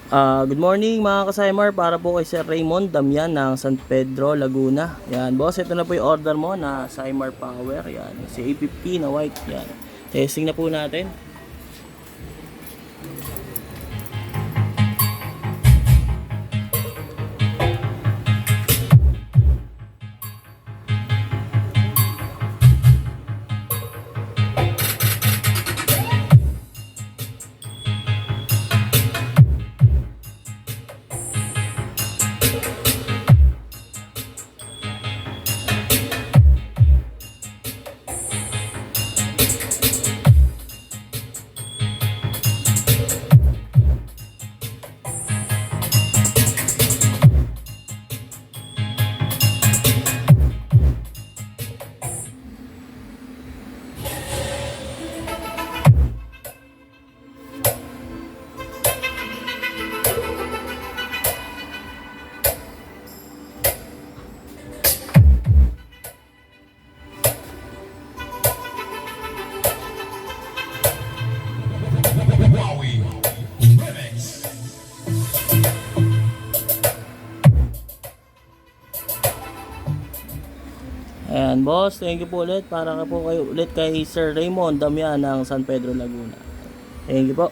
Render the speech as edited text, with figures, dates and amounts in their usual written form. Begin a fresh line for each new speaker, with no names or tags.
Good morning mga kasaymar, para po kay Sir Raymond Damian ng San Pedro, Laguna. Yan, boss, ito na po yung order mo na Saymar Power. Yan, si A50 na white. Yan, testing na po natin. Ayan, boss, thank you po ulit. Para ka po kayo ulit kay Sir Raymond Damian ng San Pedro, Laguna. Thank you po.